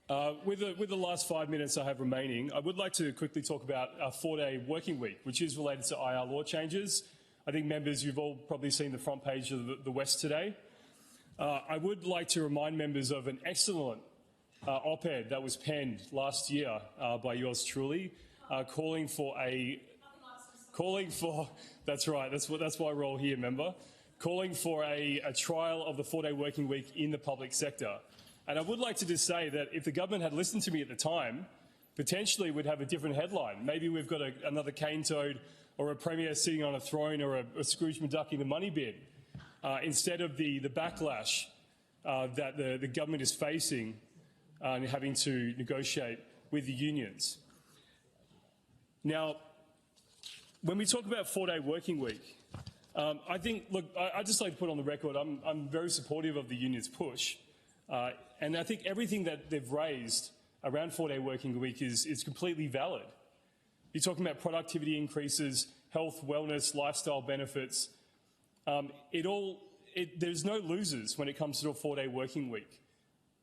With the last 5 minutes I have remaining, I would like to quickly talk about a 4-day working week, which is related to IR law changes. I think, members, you've all probably seen the front page of the West today. I would like to remind members of an excellent op-ed that was penned last year by yours truly, calling for that's right, that's why we're all here, member, calling for a trial of the 4-day working week in the public sector. And I would like to just say that if the government had listened to me at the time, potentially we'd have a different headline. Maybe we've got another cane toad or a premier sitting on a throne or a Scrooge McDuck in the money bin, instead of the backlash that the government is facing and having to negotiate with the unions. Now, when we talk about 4-day working week, I think, look, I'd just like to put on the record, I'm very supportive of the unions' push. And I think everything that they've raised around 4-day working week is completely valid. You're talking about productivity increases, health, wellness, lifestyle benefits. There's no losers when it comes to a 4-day working week.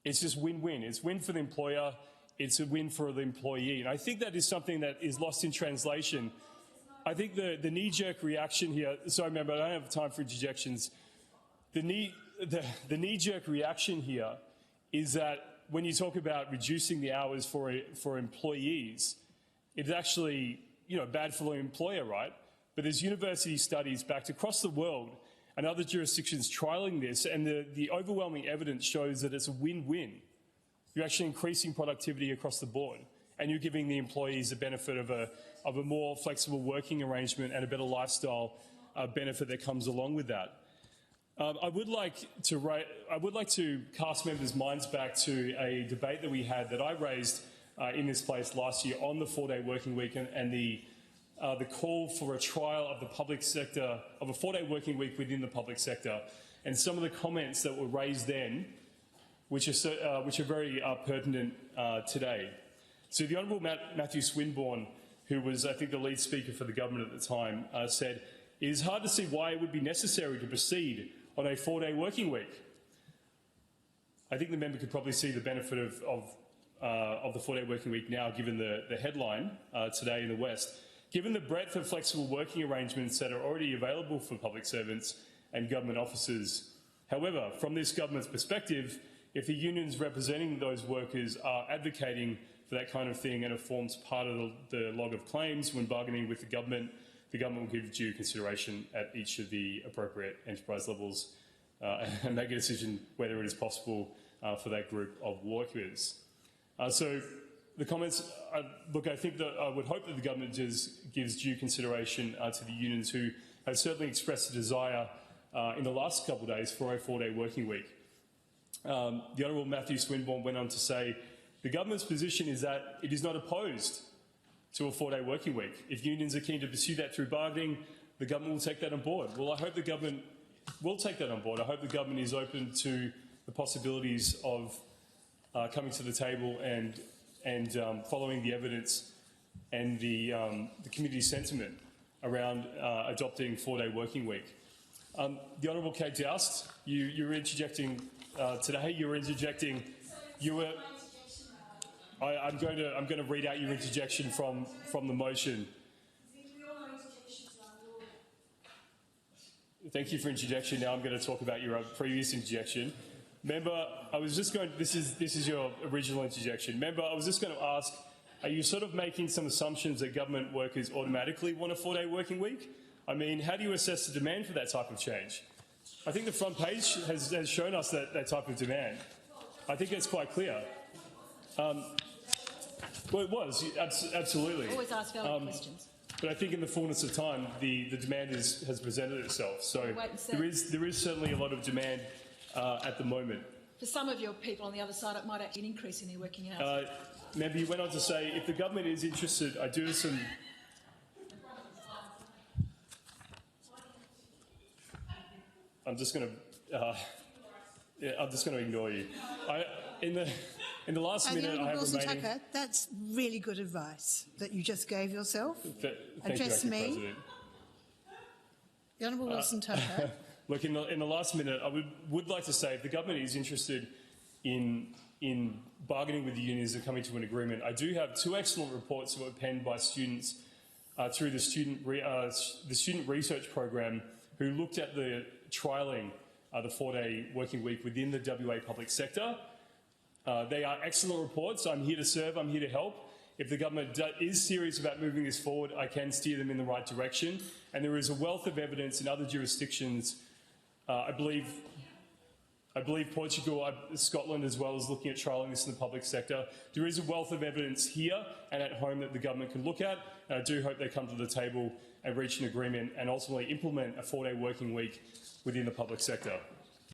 It's just win-win. It's win for the employer. It's a win for the employee. And I think that is something that is lost in translation. I think the knee-jerk reaction here, sorry, remember, I don't have time for interjections. The knee-jerk reaction here is that when you talk about reducing the hours for employees, it's actually, bad for the employer, right? But there's university studies backed across the world and other jurisdictions trialling this, and the overwhelming evidence shows that it's a win-win. You're actually increasing productivity across the board, and you're giving the employees the benefit of a more flexible working arrangement and a better lifestyle benefit that comes along with that. I would like to cast members' minds back to a debate that we had that I raised in this place last year on the 4-day working week and the call for a trial of the public sector, of a 4-day working week within the public sector, and some of the comments that were raised then, which are very pertinent today. So the Honourable Matthew Swinburne, who was, I think, the lead speaker for the government at the time, said, "It is hard to see why it would be necessary to proceed on a 4-day working week." I think the member could probably see the benefit of the 4-day working week now, given the headline today in the West. Given the breadth of flexible working arrangements that are already available for public servants and government officers. However, from this government's perspective, if the unions representing those workers are advocating for that kind of thing and it forms part of the log of claims when bargaining with the government will give due consideration at each of the appropriate enterprise levels and make a decision whether it is possible for that group of workers. So the comments, look, I think that I would hope that the government gives due consideration to the unions who have certainly expressed a desire in the last couple of days for a 4-day working week. The Honourable Matthew Swinburne went on to say, "The government's position is that it is not opposed to a 4-day working week. If unions are keen to pursue that through bargaining, the government will take that on board." Well, I hope the government will take that on board. I hope the government is open to the possibilities of coming to the table and following the evidence and the community sentiment around adopting 4-day working week. The Honourable Kate Doust, you were interjecting today. You were interjecting. You were. I'm going to read out your interjection from the motion. Thank you for interjection. Now I'm going to talk about your previous interjection. Member, I was just going. This is your original interjection. Member, I was just going to ask, are you sort of making some assumptions that government workers automatically want a 4-day working week? I mean, how do you assess the demand for that type of change? I think the front page has shown us that type of demand. I think it's quite clear. Well, it was, absolutely. Always ask valid questions. But I think in the fullness of time, the demand has presented itself. So there is certainly a lot of demand at the moment. For some of your people on the other side, it might actually increase in their working hours. Member, you went on to say, if the government is interested, I do have some... I'm just going to ignore you. In the last minute I have remaining... Tucker, that's really good advice that you just gave yourself. Address me. President. The Honourable Wilson Tucker. Look, in the last minute, I would like to say, if the government is interested in bargaining with the unions and coming to an agreement. I do have two excellent reports that were penned by students through the student research program who looked at the trialling the 4-day working week within the WA public sector. They are excellent reports. I'm here to serve. I'm here to help. If the government is serious about moving this forward, I can steer them in the right direction. And there is a wealth of evidence in other jurisdictions. I believe Portugal, Scotland as well, is looking at trialling this in the public sector. There is a wealth of evidence here and at home that the government can look at. And I do hope they come to the table and reach an agreement and ultimately implement a 4-day working week within the public sector.